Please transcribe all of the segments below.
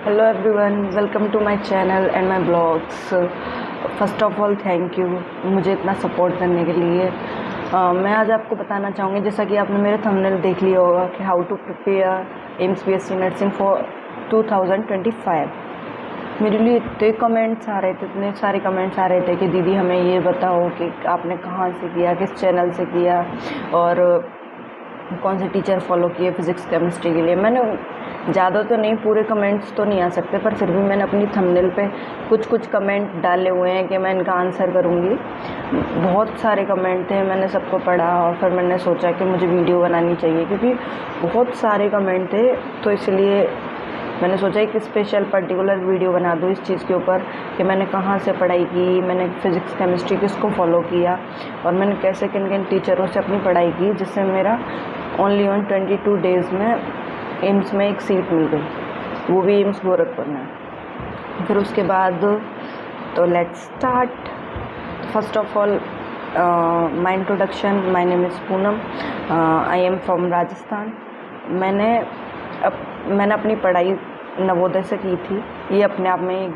Hello everyone, welcome to my channel and my blogs. First of all thank you मुझे इतना support करने के लिए। मैं आज आपको बताना चाहूँगी, जैसा कि आपने मेरे थंबनेल देख लिया होगा, कि how to prepare AIIMS BSc nursing for 2025। मेरे लिए इतने कमेंट्स आ रहे थे, इतने सारे कमेंट्स आ रहे थे कि दीदी हमें ये बताओ कि आपने कहाँ से किया, किस चैनल से किया और कौन से टीचर फॉलो किए फिज़िक्स केमिस्ट्री के लिए। मैंने ज़्यादा तो नहीं, पूरे कमेंट्स तो नहीं आ सकते, पर फिर भी मैंने अपनी थंबनेल पे कुछ कमेंट डाले हुए हैं कि मैं इनका आंसर करूँगी। बहुत सारे कमेंट थे, मैंने सबको पढ़ा और फिर मैंने सोचा कि मुझे वीडियो बनानी चाहिए, क्योंकि बहुत सारे कमेंट थे। तो इसलिए मैंने सोचा एक स्पेशल पर्टिकुलर वीडियो बना दूँ इस चीज़ के ऊपर कि मैंने कहाँ से पढ़ाई की, मैंने फ़िज़िक्स केमिस्ट्री किसको फॉलो किया और मैंने कैसे किन किन टीचरों से अपनी पढ़ाई की, जिससे मेरा ओनली ऑन 22 डेज़ में एम्स में एक सीट मिल गई, वो भी एम्स गोरखपुर में। फिर उसके बाद तो let's start. First of all my introduction, my name is Poonam, I am from Rajasthan. मैंने अपनी पढ़ाई नवोदय से की थी। ये अपने आप में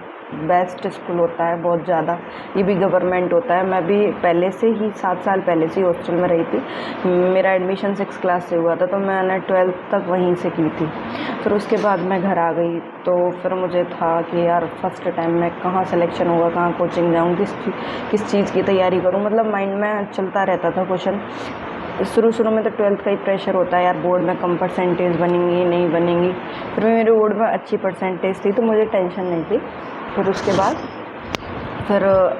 बेस्ट स्कूल होता है, बहुत ज़्यादा। ये भी गवर्नमेंट होता है। मैं भी पहले से ही 7 साल पहले से ही हॉस्टल में रही थी। मेरा एडमिशन 6 क्लास से हुआ था, तो मैंने 12th तक वहीं से की थी। फिर उसके बाद मैं घर आ गई, तो फिर मुझे था कि यार फर्स्ट टाइम में कहाँ सिलेक्शन होगा, कहाँ कोचिंग जाऊँ, किस चीज़ की तैयारी करूँ, मतलब माइंड में चलता रहता था क्वेश्चन। शुरू में तो 12th का ही प्रेशर होता है, यार बोर्ड में कम परसेंटेज बनेंगी नहीं बनेंगी। फिर भी मेरे बोर्ड में अच्छी परसेंटेज थी, तो मुझे टेंशन नहीं थी। फिर उसके बाद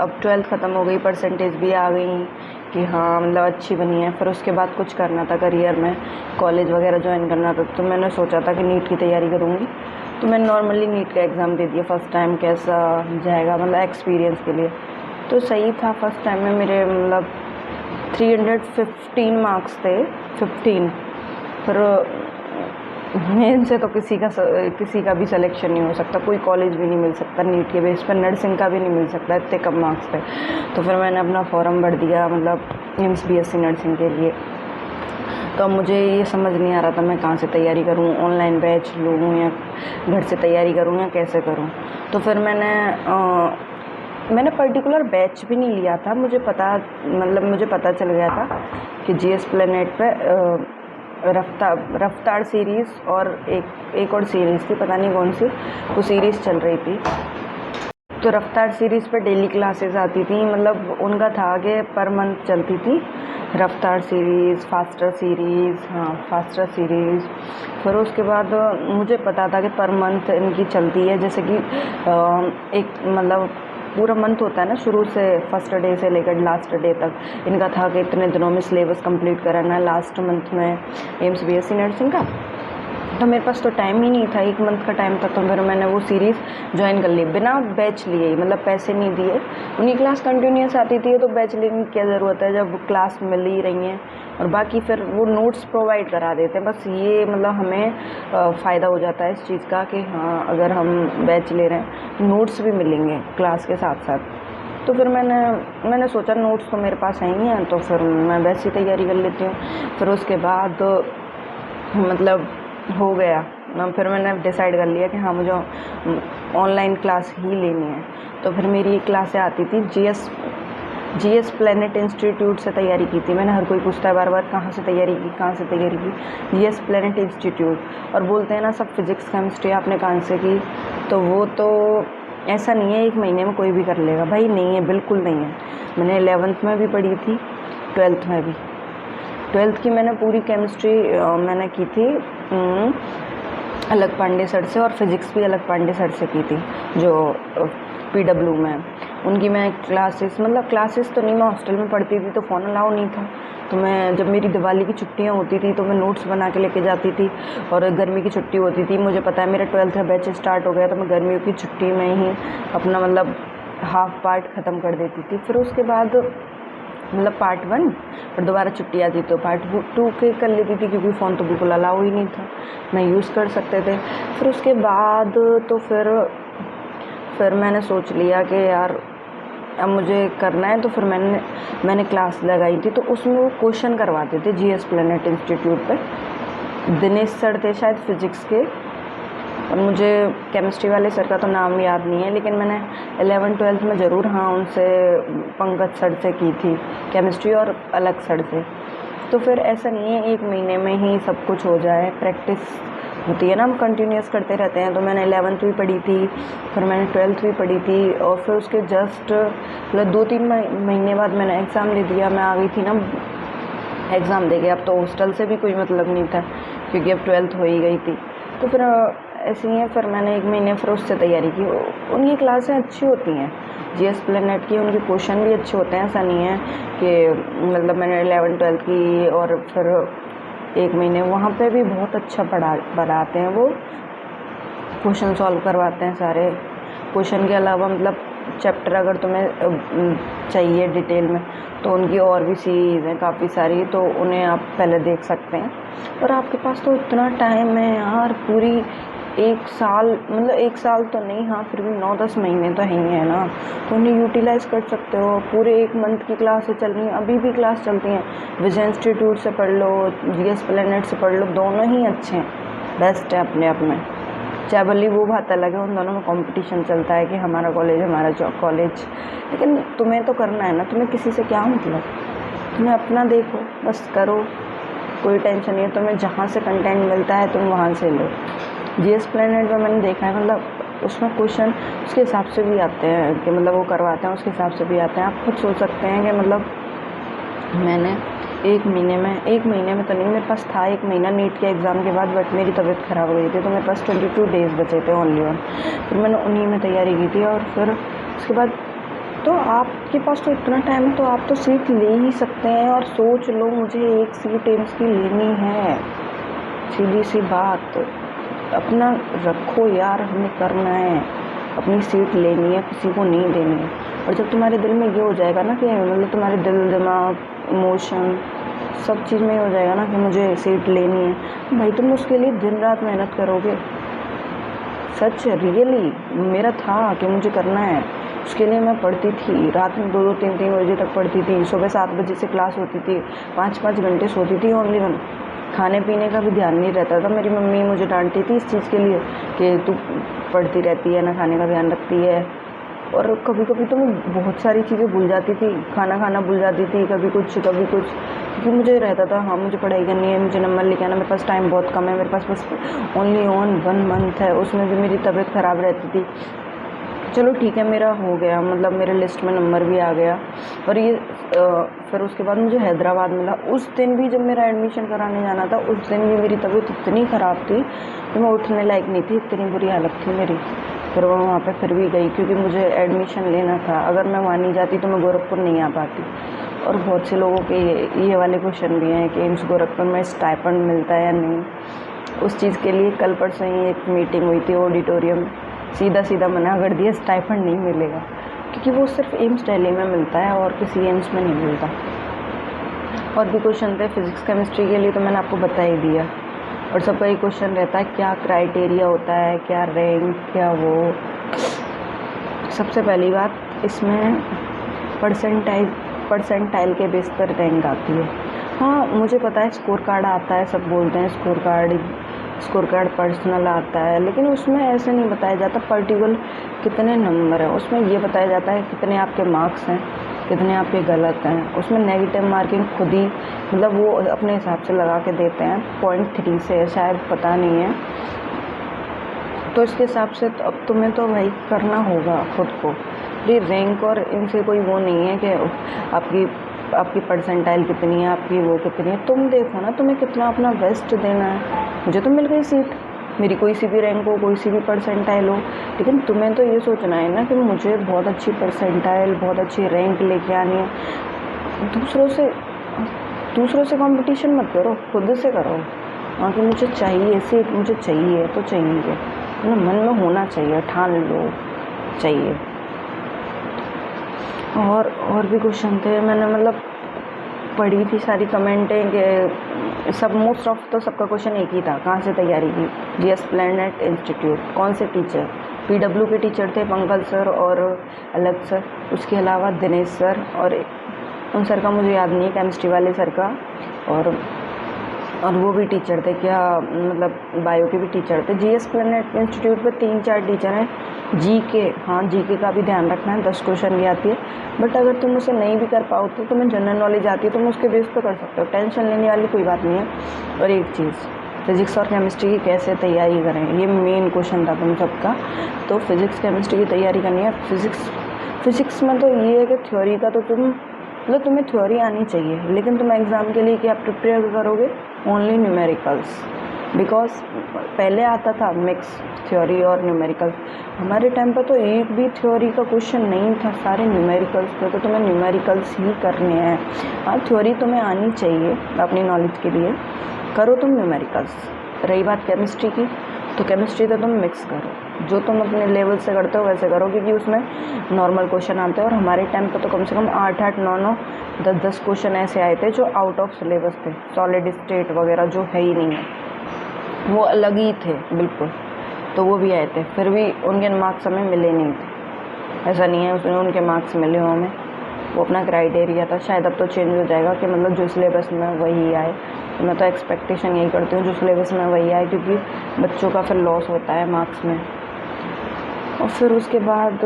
अब 12th ख़त्म हो गई, परसेंटेज भी आ गई कि हाँ मतलब अच्छी बनी है। फिर उसके बाद कुछ करना था करियर में, कॉलेज वगैरह ज्वाइन करना था, तो मैंने सोचा था कि नीट की तैयारी करूँगी। तो मैंने नॉर्मली नीट का एग्ज़ाम दे दिया फर्स्ट टाइम। कैसा जाएगा मतलब एक्सपीरियंस के लिए, तो सही था। फर्स्ट टाइम में मेरे मतलब 315 मार्क्स थे, 15। फिर मेन से तो किसी का भी सिलेक्शन नहीं हो सकता, कोई कॉलेज भी नहीं मिल सकता नीट के बेस पर, नर्सिंग का भी नहीं मिल सकता, इतने कम मार्क्स थे। तो फिर मैंने अपना फॉर्म भर दिया, मतलब एम्स बीएससी नर्सिंग के लिए। तो अब मुझे ये समझ नहीं आ रहा था मैं कहाँ से तैयारी करूँ, ऑनलाइन बैच लूँ या घर से तैयारी करूँ या कैसे करूँ। तो फिर मैंने पर्टिकुलर बैच भी नहीं लिया था। मुझे पता चल गया था कि जीएस प्लेनेट पे रफ्तार सीरीज़ और एक और सीरीज़ थी, पता नहीं कौन सी, वो सीरीज़ चल रही थी। तो रफ्तार सीरीज़ पे डेली क्लासेस आती थी, मतलब उनका था कि पर मंथ चलती थी रफ्तार सीरीज़, फास्टर सीरीज़। फिर उसके बाद मुझे पता था कि पर मंथ इनकी चलती है, जैसे कि एक मतलब पूरा मंथ होता है ना, शुरू से फर्स्ट डे से लेकर लास्ट डे तक इनका था कि इतने दिनों में सिलेबस कंप्लीट कराना है लास्ट मंथ में एम्स बीएससी नर्सिंग का। तो मेरे पास तो टाइम ही नहीं था, 1 मंथ का टाइम था। तो फिर मैंने वो सीरीज़ ज्वाइन कर ली बिना बैच लिए, मतलब पैसे नहीं दिए। उन्हीं क्लास कंटिन्यूस आती थी, तो बैच लेने की क्या ज़रूरत है जब क्लास मिल ही रही हैं। और बाकी फिर वो नोट्स प्रोवाइड करा देते हैं, बस ये मतलब हमें फ़ायदा हो जाता है इस चीज़ का कि हाँ अगर हम बैच ले रहे हैं नोट्स भी मिलेंगे क्लास के साथ साथ। तो फिर मैंने सोचा नोट्स तो मेरे पास है ही हैं, तो फिर मैं वैसी तैयारी कर लेती हूँ। फिर उसके बाद मतलब हो गया ना, फिर मैंने डिसाइड कर लिया कि हाँ मुझे ऑनलाइन क्लास ही लेनी है। तो फिर मेरी एक क्लासें आती थी, जीएस प्लेनेट इंस्टीट्यूट से तैयारी की थी मैंने। हर कोई पूछता है बार बार कहाँ से तैयारी की, जीएस प्लेनेट इंस्टीट्यूट। और बोलते हैं ना सब फिज़िक्स केमिस्ट्री आपने कहाँ से की, तो वो तो ऐसा नहीं है 1 महीने में कोई भी कर लेगा, भाई नहीं है, बिल्कुल नहीं है। मैंने 11th में भी पढ़ी थी, 12th में भी। 12th की मैंने पूरी केमिस्ट्री मैंने की थी अलग पांडे सर से, और फिज़िक्स भी अलग पांडे सर से की थी, जो पीडब्ल्यू में। उनकी मैं क्लासेस तो नहीं, मैं हॉस्टल में पढ़ती थी तो फ़ोन अलाउ नहीं था। तो मैं जब मेरी दिवाली की छुट्टियां होती थी तो मैं नोट्स बना के लेके जाती थी। और गर्मी की छुट्टी होती थी, मुझे पता है मेरा 12th का बैच स्टार्ट हो गया, तो मैं गर्मियों की छुट्टी में ही अपना मतलब हाफ पार्ट ख़त्म कर देती थी। फिर उसके बाद मतलब पार्ट 1, फिर दोबारा छुट्टी आती तो पार्ट 2 के कर लेती थी, क्योंकि फ़ोन तो बिल्कुल अलाउ ही नहीं था, ना यूज़ कर सकते थे। फिर उसके बाद तो फिर मैंने सोच लिया कि यार अब मुझे करना है। तो फिर मैंने क्लास लगाई थी, तो उसमें वो क्वेश्चन करवाते थे जीएस प्लेनेट इंस्टीट्यूट पे। दिनेश सर थे शायद फिज़िक्स के, और मुझे केमिस्ट्री वाले सर का तो नाम याद नहीं है, लेकिन मैंने 11th-12th में ज़रूर हाँ उनसे, पंकज सर से की थी केमिस्ट्री, और अलग सर से। तो फिर ऐसा नहीं है 1 महीने में ही सब कुछ हो जाए, प्रैक्टिस होती है ना, हम कंटिन्यूस करते रहते हैं। तो मैंने 11th भी पढ़ी थी, फिर मैंने 12th भी पढ़ी थी, और फिर उसके जस्ट मतलब 2-3 महीने बाद मैंने एग्ज़ाम दे दिया। मैं आ गई थी ना एग्ज़ाम दे के, अब तो हॉस्टल से भी कोई मतलब नहीं था, क्योंकि अब 12th हो ही गई थी। तो फिर ऐसे ही है, फिर मैंने 1 महीने फिर उससे तैयारी की। उनकी क्लासें अच्छी होती हैं, जीएस प्लेनेट की, उनके क्वेश्चन भी अच्छे होते हैं। ऐसा नहीं है कि मतलब मैंने 11th-12th की और फिर 1 महीने वहाँ पे भी बहुत अच्छा पढ़ाते हैं वो, क्वेश्चन सॉल्व करवाते हैं सारे। क्वेश्चन के अलावा मतलब चैप्टर अगर तुम्हें चाहिए डिटेल में, तो उनकी और भी सीरीज़ हैं काफ़ी सारी, तो उन्हें आप पहले देख सकते हैं। और आपके पास तो इतना टाइम है यार, पूरी 1 साल, मतलब 1 साल तो नहीं, हाँ फिर भी 9-10 महीने तो है ही है ना, तो उन्हें यूटिलाइज़ कर सकते हो। पूरे 1 मंथ की क्लासें चल रही हैं, अभी भी क्लास चलती हैं। विजय इंस्टीट्यूट से पढ़ लो, जीएस प्लेनेट से पढ़ लो, दोनों ही अच्छे हैं, बेस्ट है अपने आप में। चाहे भले वो बात अलग है, उन दोनों में कंपटीशन चलता है कि हमारा कॉलेज, हमारा कॉलेज, लेकिन तुम्हें तो करना है ना, तुम्हें किसी से क्या मतलब, तुम्हें अपना देखो, बस करो, कोई टेंशन नहीं है। तुम्हें जहाँ से कंटेंट मिलता है तुम वहाँ से लो। जीएस प्लेनेट में मैंने देखा है, मतलब उसमें क्वेश्चन उसके हिसाब से भी आते हैं कि मतलब वो करवाते हैं उसके हिसाब से भी आते हैं। आप खुद सोच सकते हैं कि मतलब मैंने 1 महीने में तो नहीं, मेरे पास था 1 महीना नीट के एग्ज़ाम के बाद, बट मेरी तबीयत ख़राब हो गई थी, तो मेरे पास 22 डेज़ बचे थे ओनली वन। फिर मैंने उन्हीं में तैयारी की थी, और फिर उसके बाद तो आपके पास तो इतना टाइम है, तो आप तो सीट ले ही सकते हैं। और सोच लो, मुझे 1 सीट एम्स की लेनी है, सीधी सी बात। अपना रखो यार, हमें करना है, अपनी सीट लेनी है, किसी को नहीं देनी है। और जब तुम्हारे दिल में ये हो जाएगा ना कि मतलब तुम्हारे दिल, दिमाग, इमोशन, सब चीज़ में ये हो जाएगा ना कि मुझे सीट लेनी है, भाई तुम उसके लिए दिन रात मेहनत करोगे। सच रियली मेरा था कि मुझे करना है, उसके लिए मैं पढ़ती थी, रात में 2-2, 3-3 बजे तक पढ़ती थी, सुबह 7 बजे से क्लास होती थी, 5-5 घंटे सोती थी ओनली वन। खाने पीने का भी ध्यान नहीं रहता था। मेरी मम्मी मुझे डांटती थी इस चीज़ के लिए कि तू पढ़ती रहती है ना, खाने का ध्यान रखती है। और कभी कभी तो मैं बहुत सारी चीज़ें भूल जाती थी, खाना खाना भूल जाती थी, कभी कुछ, क्योंकि मुझे रहता था हाँ मुझे पढ़ाई करनी है, मुझे नंबर लेके आना, मेरे पास टाइम बहुत कम है, मेरे पास बस ओनली 1 मंथ है, उसमें भी मेरी तबीयत ख़राब रहती थी। चलो ठीक है, मेरा हो गया, मतलब मेरे लिस्ट में नंबर भी आ गया। और ये फिर उसके बाद मुझे हैदराबाद मिला। उस दिन भी जब मेरा एडमिशन कराने जाना था, उस दिन भी मेरी तबीयत इतनी ख़राब थी कि मैं उठने लायक नहीं थी, इतनी बुरी हालत थी मेरी। फिर मैं वहाँ पे फिर भी गई, क्योंकि मुझे एडमिशन लेना था। अगर मैं वहाँ नहीं जाती तो मैं गोरखपुर नहीं आ पाती। और बहुत से लोगों के ये वाले क्वेश्चन भी हैं कि एम्स गोरखपुर में स्टाइपेंड मिलता है या नहीं। उस चीज़ के लिए कल परसों ही एक मीटिंग हुई थी ऑडिटोरियम, सीधा मना कर दिया, स्टाइपेंड नहीं मिलेगा, क्योंकि वो सिर्फ एम्स दिल्ली में मिलता है और किसी एम्स में नहीं मिलता। और भी क्वेश्चन थे फिज़िक्स केमिस्ट्री के लिए, तो मैंने आपको बता ही दिया। और सबका एक क्वेश्चन रहता है क्या क्राइटेरिया होता है, क्या रैंक, क्या वो। सबसे पहली बात, इसमें परसेंटाइल के बेस पर रैंक आती है। हाँ मुझे पता है स्कोर कार्ड आता है, सब बोलते हैं स्कोर कार्ड पर्सनल आता है, लेकिन उसमें ऐसे नहीं बताया जाता पर्टिकुलर कितने नंबर हैं। उसमें ये बताया जाता है कितने आपके मार्क्स हैं, कितने आपके गलत हैं। उसमें नेगेटिव मार्किंग खुद ही मतलब वो अपने हिसाब से लगा के देते हैं, 0.3 से शायद, पता नहीं है। तो इसके हिसाब से तो अब तुम्हें तो भाई करना होगा खुद को। ये रैंक और इनसे कोई वो नहीं है कि आपकी परसेंटाइल कितनी है, आपकी वो कितनी है। तुम देखो ना तुम्हें कितना अपना बेस्ट देना है। मुझे तो मिल गई सीट, मेरी कोई सी भी रैंक हो, कोई सी भी परसेंटाइल हो, लेकिन तुम्हें तो ये सोचना है ना कि मुझे बहुत अच्छी परसेंटाइल, बहुत अच्छी रैंक लेके आनी है। दूसरों से कंपटीशन मत करो, खुद से करो। हाँ कि मुझे चाहिए सीट, मुझे चाहिए तो चाहिए, मतलब मन में होना चाहिए, ठान लो चाहिए। और भी क्वेश्चन थे, मैंने मतलब पढ़ी थी सारी कमेंटें कि सब मोस्ट ऑफ तो सबका क्वेश्चन एक ही था, कहाँ से तैयारी की, जीएस प्लेनेट इंस्टीट्यूट, कौन से टीचर, पीडब्ल्यू के टीचर थे पंकज सर और अलग सर, उसके अलावा दिनेश सर, और उन सर का मुझे याद नहीं है, केमिस्ट्री वाले सर का। और और वो भी टीचर थे क्या, मतलब बायो के भी टीचर थे। जीएस प्लेनेट इंस्टीट्यूट पे 3-4 टीचर हैं। जीके, हाँ जीके का भी ध्यान रखना है, 10 क्वेश्चन भी आती है। बट अगर तुम उसे नहीं भी कर पाओ तो तुम्हें जनरल नॉलेज आती है, तुम उसके बेस पे कर सकते हो, टेंशन लेने वाली कोई बात नहीं है। और एक चीज़, फिजिक्स और केमिस्ट्री की कैसे तैयारी करें, ये मेन क्वेश्चन था तुम सबका। तो फिजिक्स केमिस्ट्री की तैयारी करनी है। फिजिक्स में तो ये है कि थ्योरी का तो मतलब तुम्हें थ्योरी आनी चाहिए, लेकिन तुम एग्ज़ाम के लिए क्या प्रिपेयर करोगे, ओनली न्यूमेरिकल्स। बिकॉज पहले आता था मिक्स थ्योरी और न्यूमेरिकल्स, हमारे टाइम पर तो एक भी थ्योरी का क्वेश्चन नहीं था, सारे न्यूमेरिकल्स थे। तो तुम्हें न्यूमेरिकल्स ही करने हैं। हाँ थ्योरी तुम्हें आनी चाहिए अपनी नॉलेज के लिए, करो तुम न्यूमेरिकल्स। रही बात केमिस्ट्री की, तो केमिस्ट्री तो तुम मिक्स करो, जो तुम अपने लेवल से करते हो वैसे करो, क्योंकि उसमें नॉर्मल क्वेश्चन आते हैं। और हमारे टाइम पर तो कम से कम 8-8, 9-9, 10-10 क्वेश्चन ऐसे आए थे जो आउट ऑफ सिलेबस थे, सॉलिड स्टेट वगैरह जो है ही नहीं है, वो अलग ही थे बिल्कुल। तो वो भी आए थे, फिर भी उनके मार्क्स हमें मिले नहीं थे। ऐसा नहीं है उसमें उनके मार्क्स मिले हो हमें, वो अपना क्राइटेरिया था। शायद अब तो चेंज हो जाएगा कि मतलब जो सिलेबस में वही आए। तो मैं तो एक्सपेक्टेशन यही करती हूँ जो सिलेबस में वही आए, क्योंकि बच्चों का फिर लॉस होता है मार्क्स में। और फिर उसके बाद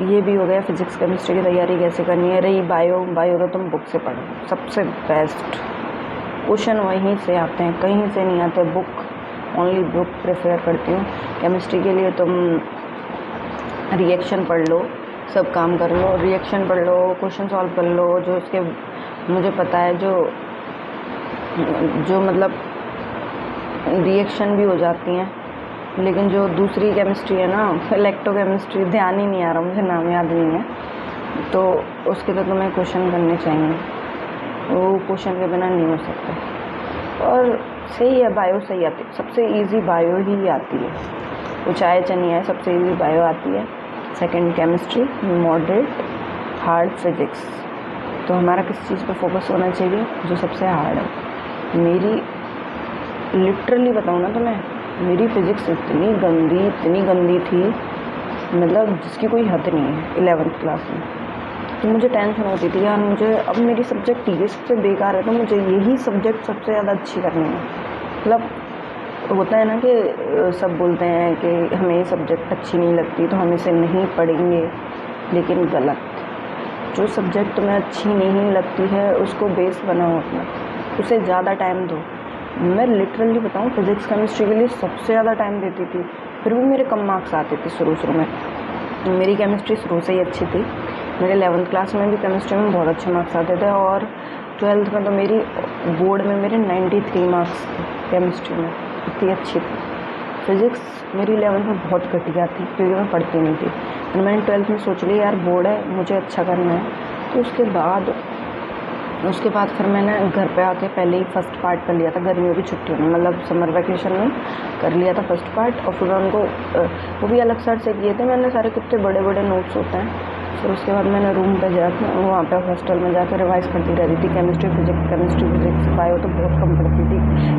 ये भी हो गया फिजिक्स केमिस्ट्री की तैयारी कैसे करनी है। रही बायो तो तुम बुक से पढ़ो, सबसे बेस्ट क्वेश्चन वहीं से आते हैं, कहीं से नहीं आते। बुक, ओनली बुक प्रेफर करती हूँ। केमिस्ट्री के लिए तुम रिएक्शन पढ़ लो, सब काम कर लो, रिएक्शन पढ़ लो, क्वेश्चन सॉल्व कर लो, जो उसके मुझे पता है जो मतलब रिएक्शन भी हो जाती हैं। लेकिन जो दूसरी केमिस्ट्री है ना, इलेक्ट्रोकेमिस्ट्री, ध्यान ही नहीं आ रहा मुझे, नाम याद नहीं है, तो उसके तो तुम्हें क्वेश्चन करने चाहिए, वो क्वेश्चन के बिना नहीं हो सकते। और सही है, बायो सही आती है, सबसे इजी बायो ही आती है, कुछ आए चाहे नहीं आए, सबसे इजी बायो आती है। Second chemistry, moderate, hard physics. तो हमारा किस चीज़ पर फोकस होना चाहिए, जो सबसे हार्ड है। मेरी लिटरली बताऊँ ना तो मेरी फ़िज़िक्स इतनी गंदी थी, मतलब जिसकी कोई हद नहीं है 11th क्लास में। तो मुझे टेंशन होती थी यार, मुझे अब मेरी सब्जेक्ट ये सबसे बेकार है, तो मुझे यही सब्जेक्ट सबसे ज़्यादा अच्छी करनी है। मतलब होता है ना कि सब बोलते हैं कि हमें ये सब्जेक्ट अच्छी नहीं लगती तो हम इसे नहीं पढ़ेंगे, लेकिन गलत। जो सब्जेक्ट तुम्हें अच्छी नहीं लगती है उसको बेस बनाओ अपना, उसे ज़्यादा टाइम दो। मैं लिटरली बताऊँ, फिज़िक्स केमिस्ट्री के लिए सबसे ज़्यादा टाइम देती थी, फिर भी मेरे कम मार्क्स आते थे शुरू में। मेरी केमिस्ट्री शुरू से ही अच्छी थी, मेरे 11th क्लास में भी केमिस्ट्री में बहुत अच्छे मार्क्स आते थे, और 12th में तो मेरी बोर्ड में मेरे 93 मार्क्स थे केमिस्ट्री में, इतनी अच्छी थी। फिज़िक्स मेरी 11th में बहुत घटिया थी, क्योंकि मैं पढ़ती नहीं थी। फिर मैंने 12th में सोच लिया यार बोर्ड है, मुझे अच्छा करना है। तो उसके बाद फिर मैंने घर पे आके पहले ही फर्स्ट पार्ट कर लिया था, गर्मियों की छुट्टियों में, मतलब समर वैकेशन में कर लिया था फर्स्ट पार्ट। और फिर उनको वो भी अलग सर से किए थे मैंने, सारे कितने बड़े बड़े नोट्स होते हैं। फिर उसके बाद मैंने रूम पे जाकर, वहाँ पे हॉस्टल में जाकर रिवाइज़ करती रहती थी। केमिस्ट्री फिजिक्स बायो तो बहुत कम पढ़ती थी,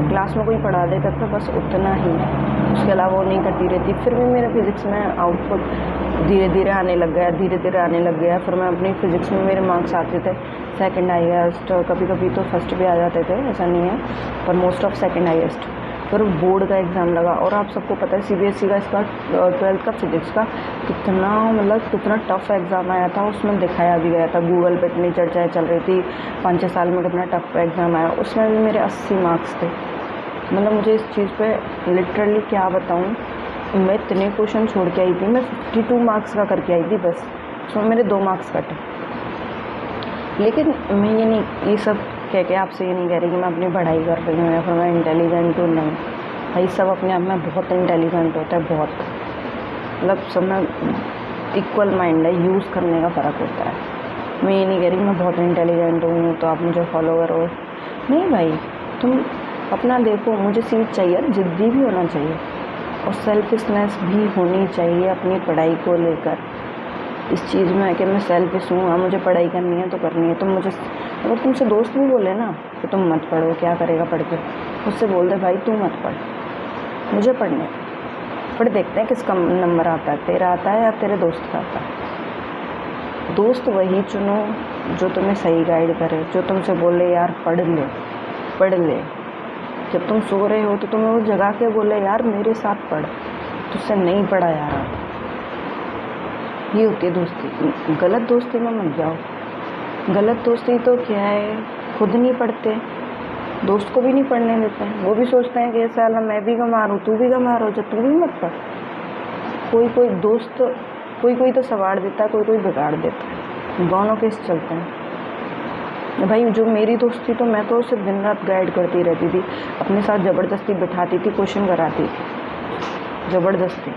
क्लास में कोई पढ़ा देता था बस उतना ही, उसके अलावा वो नहीं करती रहती। फिर भी मेरे फिज़िक्स में आउटपुट धीरे धीरे आने लग गया। फिर मैं अपनी फ़िज़िक्स में मेरे मार्क्स आते थे सेकंड हाईएस्ट, कभी कभी तो फर्स्ट भी आ जाते थे, ऐसा नहीं है, पर मोस्ट ऑफ सेकंड हाईएस्ट। फिर बोर्ड का एग्ज़ाम लगा, और आप सबको पता है सीबीएसई का इसका 12th का फिज़िक्स का कितना टफ़ एग्ज़ाम आया था, उसमें दिखाया भी गया था, गूगल पे इतनी चर्चाएँ चल रही थी 5-6 साल में कितना टफ़ एग्ज़ाम आया, उसमें भी मेरे 80 मार्क्स थे। मतलब मुझे इस चीज़ पे लिटरली क्या बताऊँ, मैं इतने क्वेश्चन छोड़ के आई थी, मैं 52 मार्क्स का करके आई थी बस, उसमें मेरे 2 मार्क्स कटे। लेकिन मैं ये सब कह के आपसे ये नहीं कह रही कि मैं अपनी पढ़ाई कर रही हूँ या फिर मैं इंटेलिजेंट हूँ, नहीं। भाई सब अपने आप में बहुत इंटेलिजेंट होता है, बहुत, मतलब सब में इक्वल माइंड है, यूज़ करने का फ़र्क होता है। मैं ये नहीं कह रही मैं बहुत इंटेलिजेंट हूँ तो आप मुझे फॉलो करो, नहीं भाई, तुम अपना देखो, मुझे सीट चाहिए, जिद्दी भी होना चाहिए और सेल्फिशनेस भी होनी चाहिए अपनी पढ़ाई को लेकर। इस चीज़ में है कि मैं सेल्फिश हूँ, हाँ मुझे पढ़ाई करनी है तो करनी है। तुम मुझे, अगर तुमसे दोस्त भी बोले ना कि तुम मत पढ़ो, क्या करेगा पढ़ के, उससे बोल दे भाई तू मत पढ़, मुझे पढ़ने, फिर देखते हैं किसका नंबर आता है, तेरा आता है या तेरे दोस्त का आता है। दोस्त वही चुनो जो तुम्हें सही गाइड करे, जो तुमसे बोले यार पढ़ ले, जब तुम सो रहे हो तो तुम्हें वो जगा के बोले यार मेरे साथ पढ़, तुझसे नहीं पढ़ा यार आप। ये होती है दोस्ती। गलत दोस्ती में मत जाओ। गलत दोस्ती तो क्या है, खुद नहीं पढ़ते, दोस्त को भी नहीं पढ़ने देते हैं। वो भी सोचते हैं कि साला मैं भी गंवा रहा हूँ, तू भी गंवा रहा हो, जब तू भी मत पढ़। कोई दोस्त कोई तो सवार देता है, कोई बिगाड़ देता है, दोनों केस चलते हैं। भाई जो मेरी दोस्त थी तो मैं तो उसे दिन रात गाइड करती रहती थी, अपने साथ ज़बरदस्ती बिठाती थी, क्वेश्चन कराती थी ज़बरदस्ती।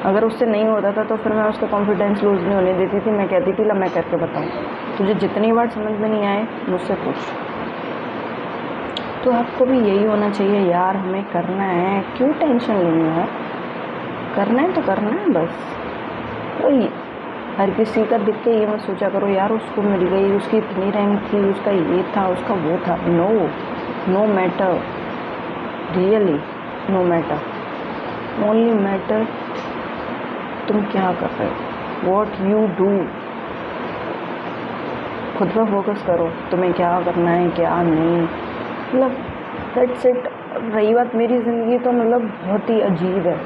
अगर उससे नहीं होता था तो फिर मैं उसका कॉन्फिडेंस लूज़ नहीं होने देती थी। मैं कहती थी ला मैं करके बताऊँ, तुझे जितनी बार समझ में नहीं आए मुझसे पूछ। तो आपको भी यही होना चाहिए यार, हमें करना है, क्यों टेंशन लेनी है, करना है तो करना है बस। वही हर किसी का दिख के ये मत सोचा करो यार उसको मिल गई, उसकी इतनी रैंक थी, उसका ये था, उसका वो था। No matter, really no matter. Only matter तुम क्या कर रहे हो, वॉट यू डू। खुद पर फोकस करो, तुम्हें क्या करना है क्या नहीं, मतलब दैट्स इट। रही बात मेरी ज़िंदगी तो मतलब बहुत ही अजीब है,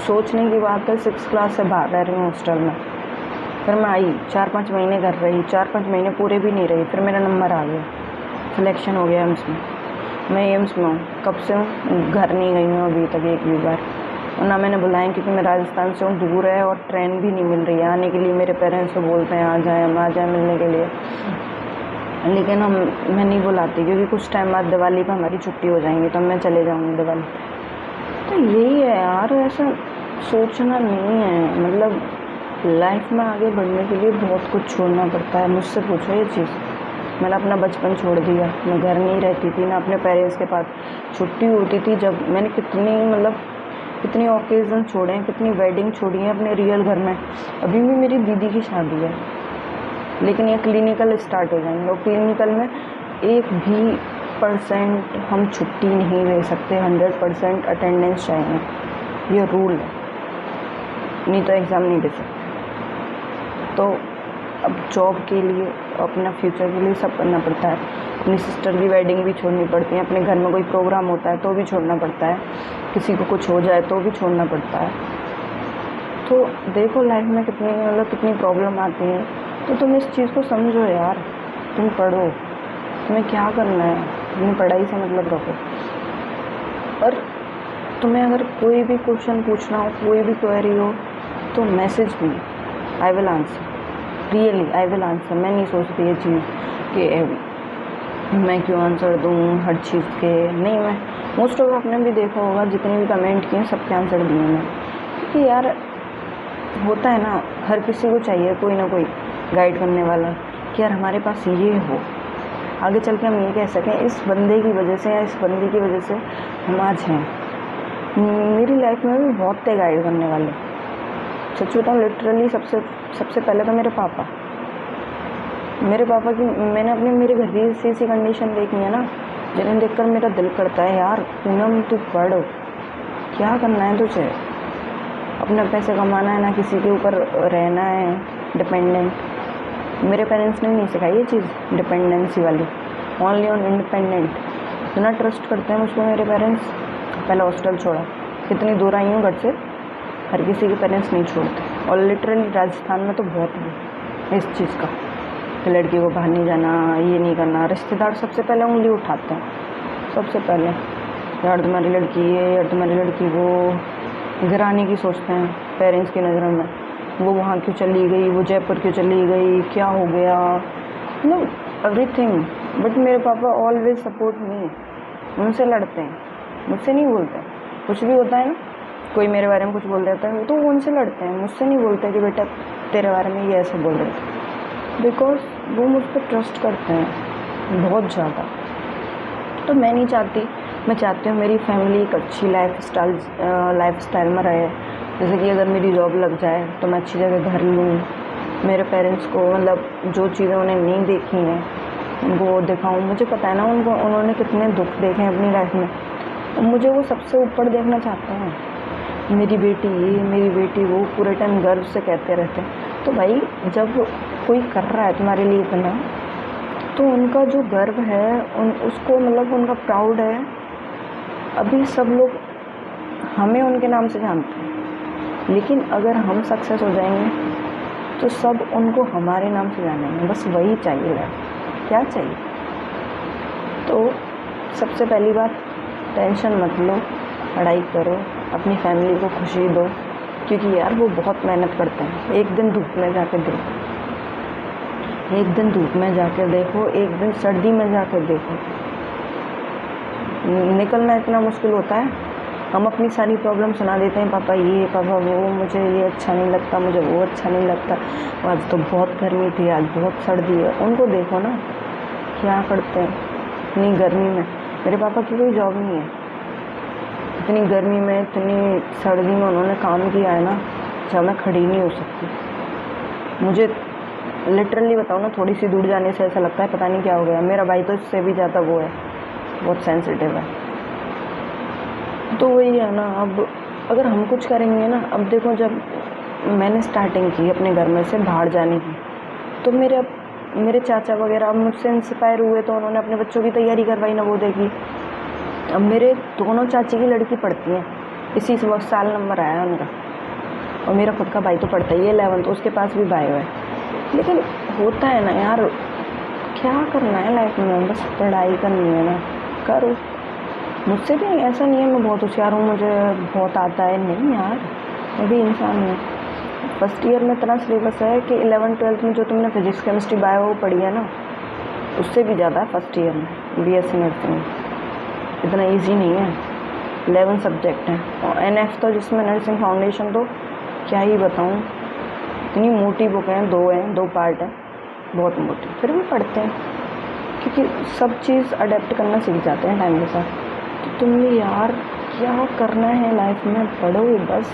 सोचने की बात है। 6th क्लास से बाहर रह रही हूँ हॉस्टल में, फिर मैं आई 4-5 महीने कर रही, 4-5 महीने पूरे भी नहीं रही, फिर मेरा नंबर आ गया, सिलेक्शन हो गया एम्स में। मैं एम्स में हूँ, कब से हूँ, घर नहीं गई हूँ अभी तक एक भी बार, और ना मैंने बुलाया क्योंकि मैं राजस्थान से हूँ, दूर है और ट्रेन भी नहीं मिल रही है आने के लिए। मेरे पेरेंट्स तो बोलते हैं आ जाए मिलने के लिए, लेकिन मैं नहीं बुलाती क्योंकि कुछ टाइम बाद दिवाली पर हमारी छुट्टी हो जाएंगी तो मैं चले जाऊँगी दिवाली। तो यही है यार, ऐसा सोचना नहीं है। मतलब लाइफ में आगे बढ़ने के लिए बहुत कुछ छोड़ना पड़ता है। मुझसे पूछो ये चीज़, मैंने अपना बचपन छोड़ दिया, मैं घर नहीं रहती थी ना अपने पेरेंट्स के पास, छुट्टी होती थी जब। मैंने कितनी ओकेज़न छोड़े हैं, कितनी वेडिंग छोड़ी है अपने रियल घर में। अभी भी मेरी दीदी की शादी है, लेकिन ये क्लिनिकल स्टार्ट हो जाएंगे और क्लिनिकल में 1% हम छुट्टी नहीं ले सकते, 100% अटेंडेंस चाहिए, ये रूल है, नहीं तो एग्ज़ाम नहीं दे सकते। तो अब जॉब के लिए, अपना फ्यूचर के लिए सब करना पड़ता है। अपनी सिस्टर की वेडिंग भी छोड़नी पड़ती है, अपने घर में कोई प्रोग्राम होता है तो भी छोड़ना पड़ता है, किसी को कुछ हो जाए तो भी छोड़ना पड़ता है। तो देखो लाइफ में कितनी प्रॉब्लम आती है, तो तुम इस चीज़ को समझो यार। तुम पढ़ो, तुम्हें क्या करना है, अपनी पढ़ाई से मतलब रखो। और तुम्हें अगर कोई भी क्वेश्चन पूछना हो, कोई भी क्वेरी हो तो message me, I will answer, really I will answer. मैं नहीं सोचती ये चीज़ कि मैं क्यों आंसर दूँ हर चीज़ के, नहीं। मैं मोस्ट ऑफ आपने भी देखा होगा जितने भी कमेंट किए सबके आंसर दिए मैं, क्योंकि यार होता है ना, हर किसी को चाहिए कोई ना कोई गाइड करने वाला कि यार हमारे पास ये हो, आगे चल के हम ये कह सकें इस बंदे की वजह से या इस बंदी की वजह से हम आज हैं। मेरी लाइफ में भी बहुत थे गाइड करने वाले, सच बताऊँ लिटरली सबसे पहले तो मेरे पापा की मैंने मेरे घर की ऐसी कंडीशन देखी है ना, जिन्हें देखकर मेरा दिल करता है यार पूनम तू पढ़, क्या करना है तुझे, अपने पैसे कमाना है, ना किसी के ऊपर रहना है डिपेंडेंट। मेरे पेरेंट्स ने नहीं सिखाई ये चीज़ डिपेंडेंसी वाली, ओनली ऑन इंडिपेंडेंट। इतना ट्रस्ट करते हैं मुझको मेरे पेरेंट्स। पहले हॉस्टल छोड़ा, कितनी दूर आई हूँ घर से, हर किसी के पेरेंट्स नहीं छोड़ते, और लिटरली राजस्थान में तो बहुत है इस चीज़ का कि लड़की को बाहर नहीं जाना, ये नहीं करना। रिश्तेदार सबसे पहले उंगली उठाते हैं, सबसे पहले यार तुम्हारी लड़की ये, यार तुम्हारी लड़की वो, गिराने की सोचते हैं पेरेंट्स की नज़रों में। वो वहाँ क्यों चली गई, वो जयपुर क्यों चली गई, क्या हो गया, मतलब एवरीथिंग। बट मेरे पापा ऑलवेज सपोर्ट मी, उनसे लड़ते हैं, मुझसे नहीं बोलते। कुछ भी होता है ना, कोई मेरे बारे में कुछ बोल देता है तो वो उनसे लड़ते हैं, मुझसे नहीं बोलते कि बेटा तेरे बारे में ये ऐसे बोल रहे थे, बिकॉज वो मुझ पर ट्रस्ट करते हैं बहुत ज़्यादा। तो मैं नहीं चाहती, मैं चाहती हूँ मेरी फैमिली एक अच्छी लाइफ स्टाइल में रहे। जैसे कि अगर मेरी जॉब लग जाए तो मैं अच्छी जगह घर लूँ, मेरे पेरेंट्स को मतलब जो चीज़ें उन्हें नहीं देखी हैं उनको दिखाऊँ। मुझे पता है ना उन्होंने कितने दुख देखे हैं अपनी लाइफ में, मुझे वो सबसे ऊपर देखना चाहते हैं। मेरी बेटी ये, मेरी बेटी वो, पूरे टाइम गर्व से कहते रहते हैं। तो भाई जब कोई कर रहा है तुम्हारे लिए इतना, तो उनका जो गर्व है उसको मतलब उनका प्राउड है अभी सब लोग हमें उनके नाम से जानते हैं, लेकिन अगर हम सक्सेस हो जाएंगे तो सब उनको हमारे नाम से जानेंगे। बस वही चाहिए लाइफ, क्या चाहिए। तो सबसे पहली बात, टेंशन मत लो, पढ़ाई करो, अपनी फैमिली को खुशी दो, क्योंकि यार वो बहुत मेहनत करते हैं। एक दिन धूप में जाकर देखो, एक दिन धूप में जाकर देखो, एक दिन सर्दी में जाकर देखो, निकलना इतना मुश्किल होता है। हम अपनी सारी प्रॉब्लम सुना देते हैं, पापा ये, पापा वो, मुझे ये अच्छा नहीं लगता, मुझे वो अच्छा नहीं लगता, आज तो बहुत गर्मी थी, आज बहुत सर्दी है। उनको देखो ना क्या करते हैं इतनी गर्मी में। मेरे पापा की कोई जॉब नहीं है, इतनी गर्मी में, इतनी सर्दी में उन्होंने काम किया है ना, जहाँ मैं खड़ी नहीं हो सकती। मुझे लिटरली बताऊँ ना, थोड़ी सी दूर जाने से ऐसा लगता है पता नहीं क्या हो गया। मेरा भाई तो इससे भी ज़्यादा वो है, बहुत सेंसिटिव है। तो वही है ना, अब अगर हम कुछ करेंगे ना, अब देखो जब मैंने स्टार्टिंग की अपने घर में से बाहर जाने की, तो मेरे चाचा वगैरह अब मुझसे इंस्पायर हुए, तो उन्होंने अपने बच्चों की तैयारी करवाई नवोदय की। अब मेरे दोनों चाची की लड़की पढ़ती हैं, इसी साल नंबर आया है उनका, और मेरा खुद का भाई तो पढ़ता ही है 11th, उसके पास भी बायो है। लेकिन होता है ना यार, क्या करना है लाइफ में, बस पढ़ाई करनी है ना, करो। मुझसे भी ऐसा नहीं है मैं बहुत होशियार हूँ, मुझे बहुत आता है, नहीं यार, मैं भी इंसान हूँ। फर्स्ट ईयर में इतना सिलेबस है कि 11th-12th में जो तुमने फिजिक्स केमिस्ट्री बायो पढ़ी है ना, उससे भी ज़्यादा है फर्स्ट ईयर में BSc नर्सिंग। इतना ईजी नहीं है, 11 सब्जेक्ट हैं, और NF तो जिसमें नर्सिंग फाउंडेशन, तो क्या ही बताऊँ, इतनी मोटी बुक हैं, 2 पार्ट हैं, बहुत मोटी, फिर भी पढ़ते हैं, क्योंकि सब चीज़ अडेप्ट करना सीख जाते हैं टाइम के साथ। तो तुम्हें यार क्या करना है लाइफ में, पढ़ो बस,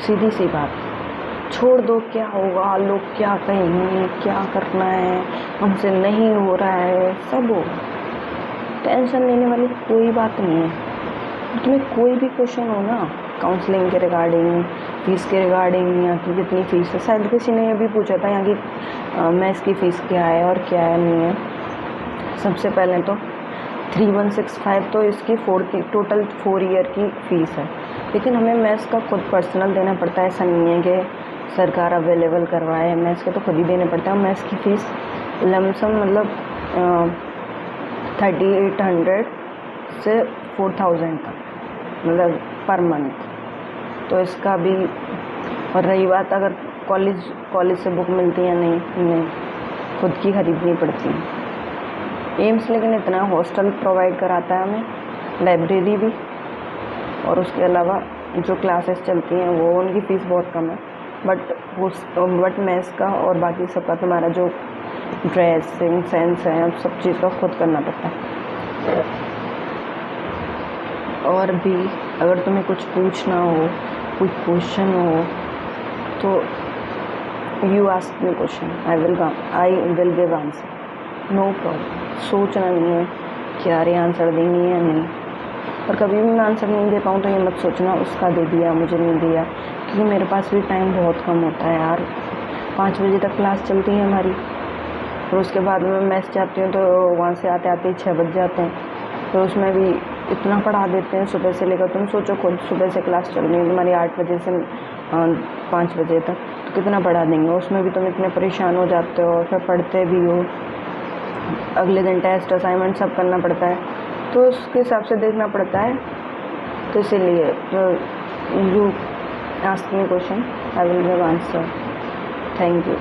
सीधी सी बात। छोड़ दो क्या होगा, लोग क्या कहेंगे, क्या करना है, हमसे नहीं हो रहा है, सब हो, टेंशन लेने वाली कोई बात नहीं है। तुम्हें कोई भी क्वेश्चन हो ना, काउंसलिंग के रिगार्डिंग, फीस के रिगार्डिंग, यहाँ की कितनी फ़ीस है, शायद किसी ने ये भी पूछा था यहाँ की मैथ्स की फ़ीस क्या है और क्या है नहीं है। सबसे पहले तो 3165 तो इसकी टोटल 4 ईयर की फ़ीस है, लेकिन हमें मैथ्स का खुद पर्सनल देना पड़ता है। ऐसा नहीं है कि सरकार अवेलेबल करवाए, मैथ्स के तो खुद ही देने पड़ता है। मैथ्स की फ़ीस लमसम मतलब 3800 से 4000 तक, मतलब पर मंथ। तो इसका भी, और रही बात अगर कॉलेज से बुक मिलती है, नहीं, खुद की खरीदनी पड़ती है। एम्स लेकिन इतना हॉस्टल प्रोवाइड कराता है हमें, लाइब्रेरी भी, और उसके अलावा जो क्लासेस चलती हैं वो उनकी फ़ीस बहुत कम है। बट मैथ्स का और बाकी सबका तुम्हारा जो ड्रेसिंग सेंस है, सब चीज़ का खुद करना पड़ता है। और भी अगर तुम्हें कुछ पूछना हो, कोई क्वेश्चन हो, तो you ask me question, I will give answer, no problem. सोचना नहीं है कि यार ये आंसर देनी है नहीं, और कभी भी मैं आंसर नहीं दे पाऊँ तो ये मत सोचना उसका दे दिया, मुझे नहीं दिया, क्योंकि मेरे पास भी टाइम बहुत कम होता है यार। 5 बजे तक क्लास चलती है हमारी, और उसके बाद मैं मैस जाती हूँ, तो वहाँ से आते आते 6 बज जाते हैं। तो उसमें भी इतना पढ़ा देते हैं सुबह से लेकर, तुम सोचो खुद, सुबह से क्लास चल रही है तुम्हारी 8 बजे से 5 बजे तक, तो कितना पढ़ा देंगे। उसमें भी तुम इतने परेशान हो जाते हो, फिर पढ़ते भी हो, अगले दिन टेस्ट असाइनमेंट सब करना पड़ता है, तो उसके हिसाब से देखना पड़ता है। तो इसीलिए you ask me question, I will give answer. Thank you.